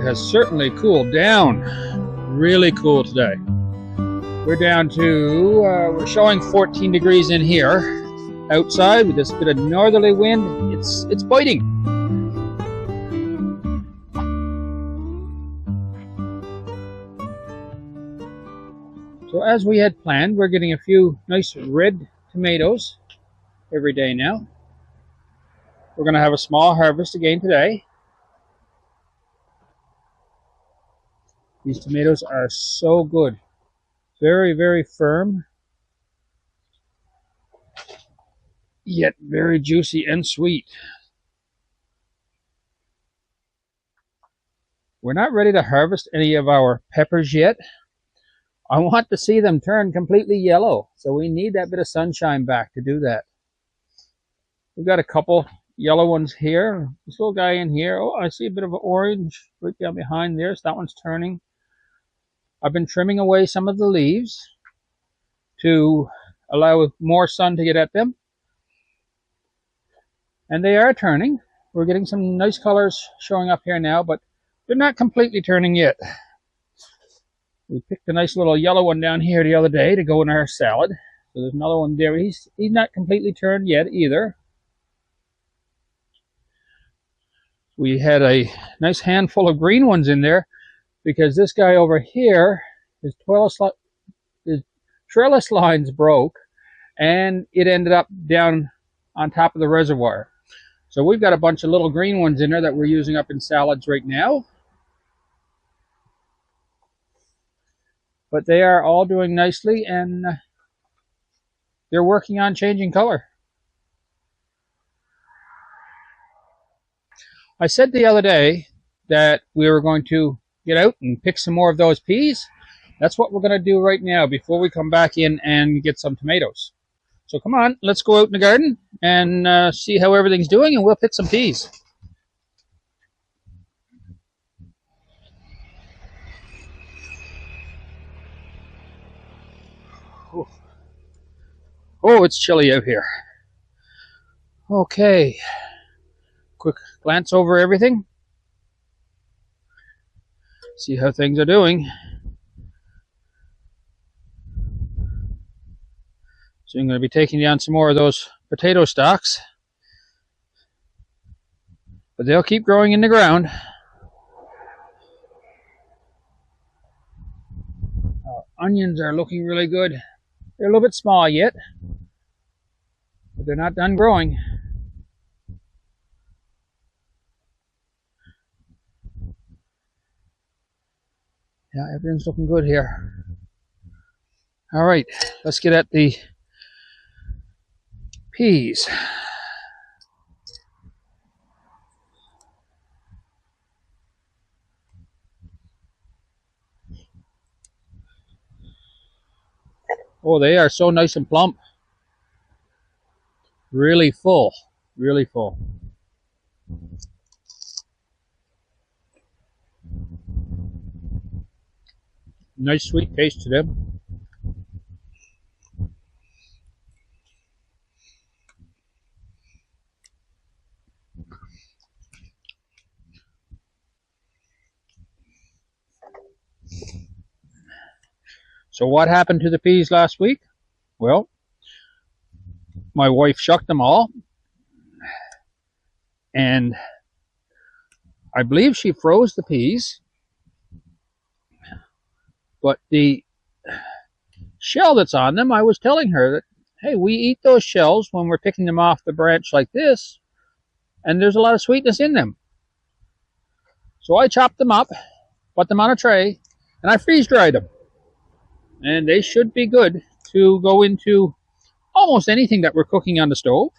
has certainly cooled down. Really cool today. We're down to, we're showing 14 degrees in here. Outside with this bit of northerly wind, it's biting. So as we had planned, we're getting a few nice red tomatoes every day now. We're going to have a small harvest again today. These tomatoes are so good. Very, very firm. Yet very juicy and sweet. We're not ready to harvest any of our peppers yet. I want to see them turn completely yellow, so we need that bit of sunshine back to do that. We've got a couple yellow ones here. This little guy in here. Oh, I see a bit of orange right down behind there, so that one's turning. I've been trimming away some of the leaves to allow more sun to get at them. And they are turning. We're getting some nice colors showing up here now, but they're not completely turning yet. We picked a nice little yellow one down here the other day to go in our salad. So there's another one there. He's not completely turned yet either. We had a nice handful of green ones in there because this guy over here, his trellis lines broke and it ended up down on top of the reservoir. So we've got a bunch of little green ones in there that we're using up in salads right now. But they are all doing nicely and they're working on changing color. I said the other day that we were going to get out and pick some more of those peas. That's what we're going to do right now before we come back in and get some tomatoes. So come on, let's go out in the garden and see how everything's doing, and we'll pick some peas. Oh, it's chilly out here. Okay, quick glance over everything. See how things are doing. So I'm going to be taking down some more of those potato stalks. But they'll keep growing in the ground. Our onions are looking really good. They're a little bit small yet, but they're not done growing. Yeah, everything's looking good here. All right, let's get at the peas. Oh, they are so nice and plump. Really full, really full. Nice sweet taste to them. So what happened to the peas last week? Well, my wife shucked them all, and I believe she froze the peas, but the shell that's on them, I was telling her that, hey, we eat those shells when we're picking them off the branch like this, and there's a lot of sweetness in them. So I chopped them up, put them on a tray, and I freeze dried them. And they should be good to go into almost anything that we're cooking on the stove.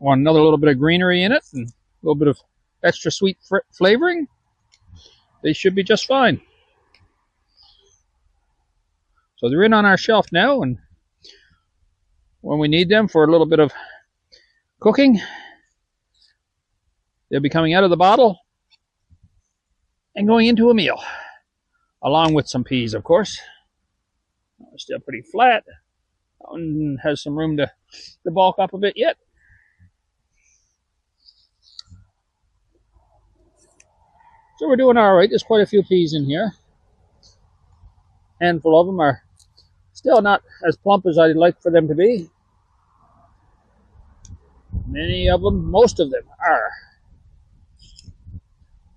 Want another little bit of greenery in it and a little bit of extra sweet flavoring. They should be just fine. So they're in on our shelf now, and when we need them for a little bit of cooking, they'll be coming out of the bottle and going into a meal. Along with some peas, of course. Still pretty flat. That one has some room to bulk up a bit yet. So we're doing all right. There's quite a few peas in here. A handful of them are still not as plump as I'd like for them to be. Many of them, most of them are.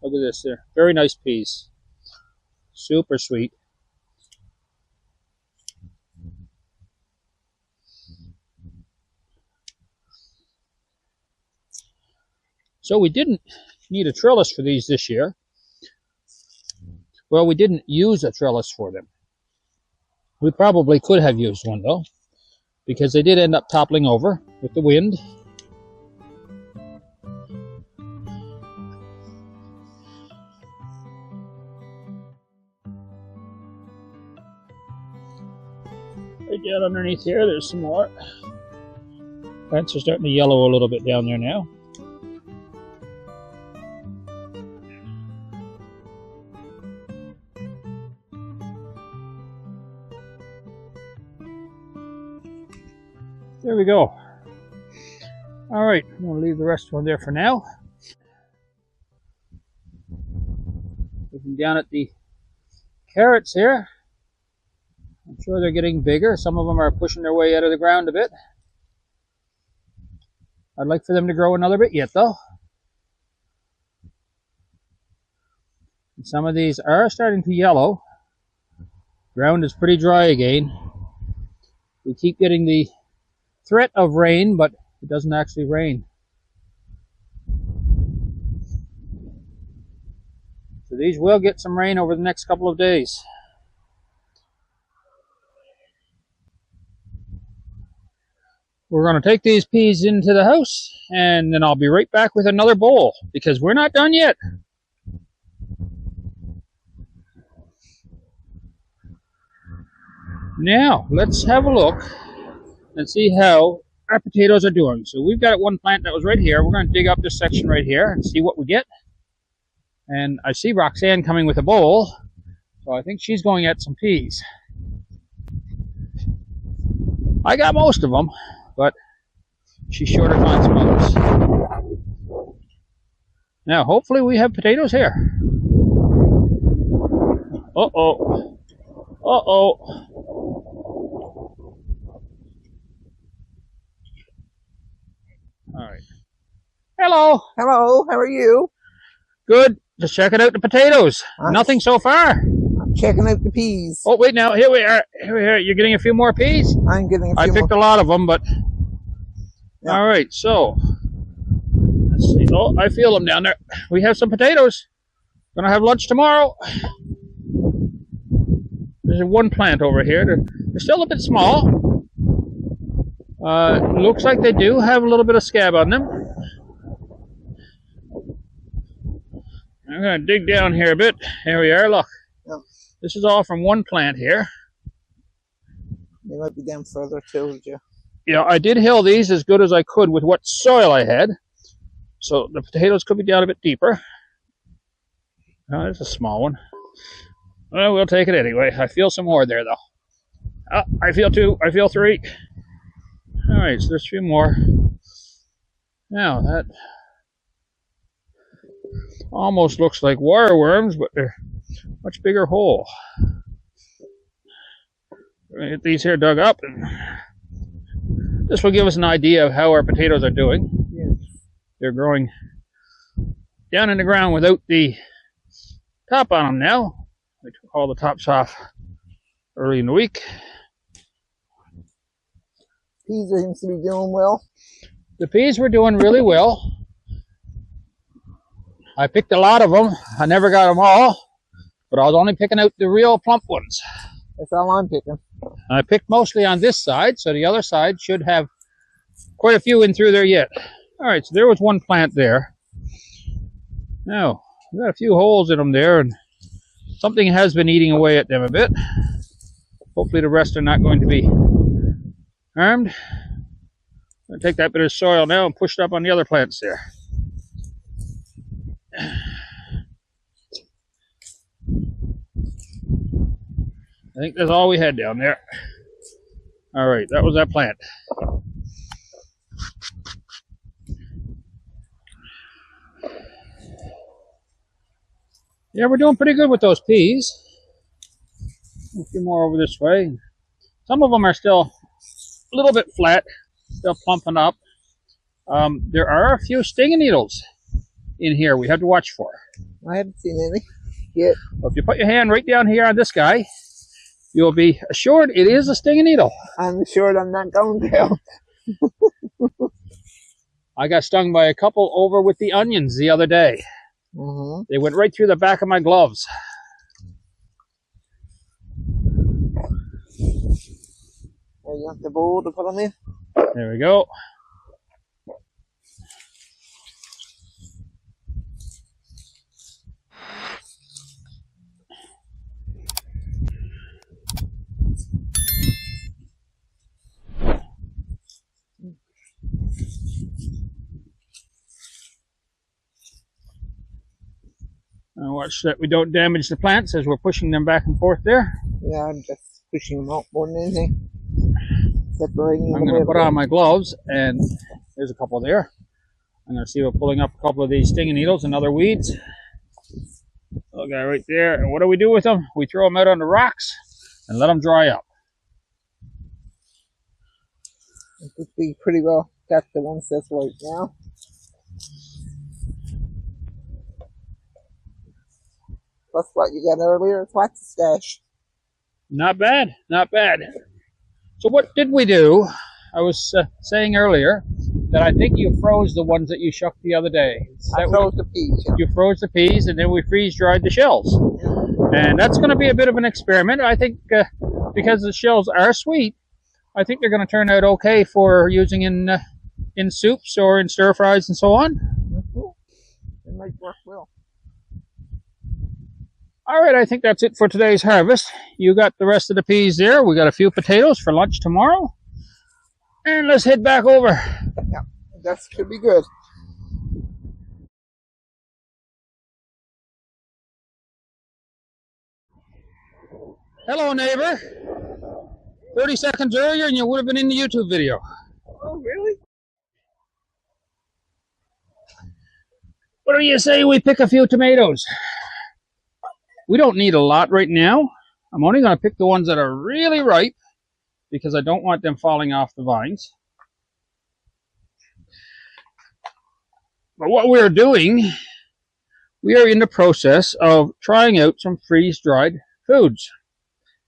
Look at this, they're very nice peas. Super sweet. So we didn't need a trellis for these this year. Well, we didn't use a trellis for them. We probably could have used one though, because they did end up toppling over with the wind. Right down underneath here, there's some more. Plants are starting to yellow a little bit down there now. There we go. All right, I'm going to leave the rest of them there for now. Looking down at the carrots here. I'm sure they're getting bigger. Some of them are pushing their way out of the ground a bit. I'd like for them to grow another bit yet though. And some of these are starting to yellow. Ground is pretty dry again. We keep getting the threat of rain, but it doesn't actually rain. So these will get some rain over the next couple of days. We're going to take these peas into the house, and then I'll be right back with another bowl, because we're not done yet. Now, let's have a look and see how our potatoes are doing. So we've got one plant that was right here. We're going to dig up this section right here and see what we get. And I see Roxanne coming with a bowl, so I think she's going at some peas. I got most of them, but she's sure to find some others. Now, hopefully we have potatoes here. Uh-oh. Uh-oh. All right. Hello. Hello, how are you? Good. Just checking out the potatoes. Nothing so far. I'm checking out the peas. Oh, wait now. Here we are. Here we are. You're getting a few more peas? I'm getting a few I picked a lot of them, but... Yeah. All right, so... Let's see. Oh, I feel them down there. We have some potatoes. Gonna have lunch tomorrow. There's one plant over here. They're still a bit small. Looks like they do have a little bit of scab on them. I'm going to dig down here a bit. Here we are, look. Yeah. This is all from one plant here. They might be down further too, yeah. Yeah, I did hill these as good as I could with what soil I had. So the potatoes could be down a bit deeper. Oh, there's a small one. Well, we'll take it anyway. I feel some more there, though. Oh, I feel two. I feel three. All right, so there's a few more. Now, that almost looks like wire worms, but they're much bigger hole. We're going to get these here dug up, and this will give us an idea of how our potatoes are doing. Yes. They're growing down in the ground without the top on them now. I took all the tops off early in the week. Peas seems to be doing well. The peas were doing really well. I picked a lot of them. I never got them all, but I was only picking out the real plump ones. That's all I'm picking. I picked mostly on this side, so the other side should have quite a few in through there yet. All right, so there was one plant there. Now, we've got a few holes in them there, and something has been eating away at them a bit. Hopefully the rest are not going to be harmed. I'm going to take that bit of soil now and push it up on the other plants there. I think that's all we had down there. All right, that was that plant. Yeah, we're doing pretty good with those peas. A few more over this way. Some of them are still a little bit flat, still plumping up. There are a few stinging needles in here we have to watch for. I haven't seen any yet. So if you put your hand right down here on this guy, you'll be assured it is a stinging needle. I'm assured I'm not going to. I got stung by a couple over with the onions the other day. They went right through the back of my gloves. You want the bowl to put them in? There we go. And watch that we don't damage the plants as we're pushing them back and forth there. Yeah, I'm just pushing them out more than anything. Separating them. I'm going to put on my gloves, and there's a couple there. I'm going to see about pulling up a couple of these stinging needles and other weeds. Little guy right there. And what do we do with them? We throw them out on the rocks and let them dry up. I think we pretty well got the ones that's right now. Plus what you got earlier, it's lots of stash. Not bad, not bad. So what did we do? I was saying earlier that I think you froze the ones that you shucked the other day. I froze the peas. Yeah. You froze the peas, and then we freeze-dried the shells. And that's going to be a bit of an experiment. I think because the shells are sweet, I think they're going to turn out okay for using in soups or in stir-fries and so on. It might work well. All right, I think that's it for today's harvest. You got the rest of the peas there. We got a few potatoes for lunch tomorrow. And let's head back over. Yeah, that should be good. Hello, neighbor. 30 seconds earlier and you would have been in the YouTube video. Oh, really? What do you say we pick a few tomatoes? We don't need a lot right now. I'm only going to pick the ones that are really ripe because I don't want them falling off the vines. But what we're doing, we are in the process of trying out some freeze-dried foods.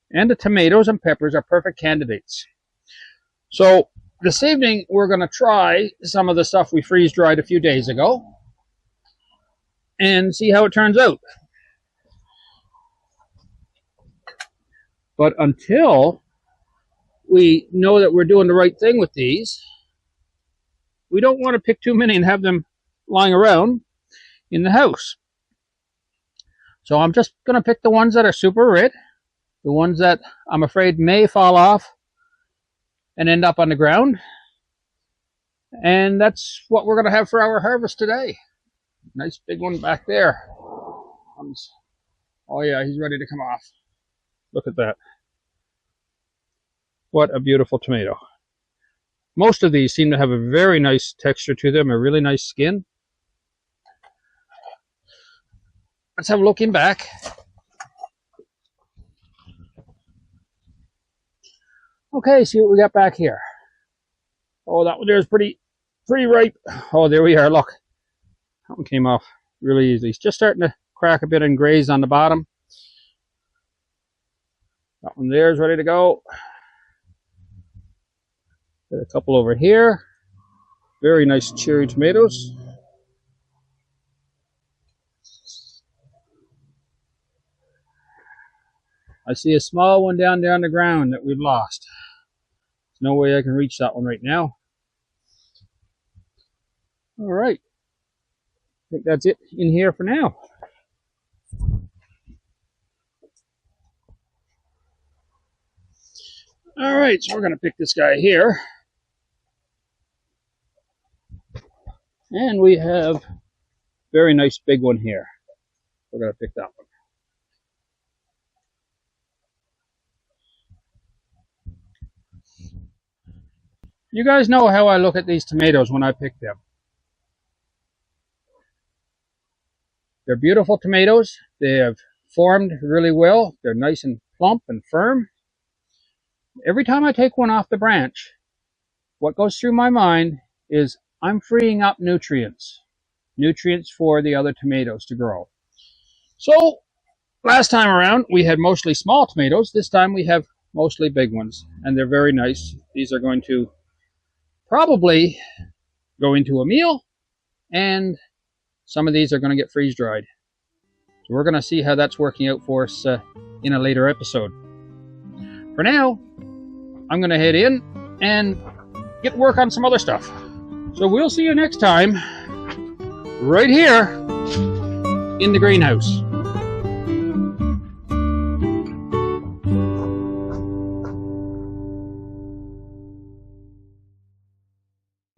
And the tomatoes and peppers are perfect candidates. So this evening we're going to try some of the stuff we freeze-dried a few days ago and see how it turns out. But until we know that we're doing the right thing with these, we don't want to pick too many and have them lying around in the house. So I'm just going to pick the ones that are super red, the ones that I'm afraid may fall off and end up on the ground. And that's what we're going to have for our harvest today. Nice big one back there. Oh yeah, he's ready to come off. Look at that. What a beautiful tomato. Most of these seem to have a very nice texture to them, a really nice skin. Let's have a look in back. Okay, see what we got back here. Oh, that one there is pretty ripe. Oh, there we are, look. That one came off really easy. It's just starting to crack a bit and graze on the bottom. That one there is ready to go. Got a couple over here. Very nice cherry tomatoes. I see a small one down there on the ground that we've lost. There's no way I can reach that one right now. All right. I think that's it in here for now. All right, so we're going to pick this guy here. And we have a very nice big one here. We're going to pick that one. You guys know how I look at these tomatoes when I pick them. They're beautiful tomatoes. They have formed really well. They're nice and plump and firm. Every time I take one off the branch, what goes through my mind is I'm freeing up nutrients for the other tomatoes to grow. So last time around we had mostly small tomatoes. This time we have mostly big ones, and they're very nice. These are going to probably go into a meal, and some of these are going to get freeze dried. So we're going to see how that's working out for us in a later episode. For now, I'm going to head in and get to work on some other stuff. So we'll see you next time, right here in the greenhouse.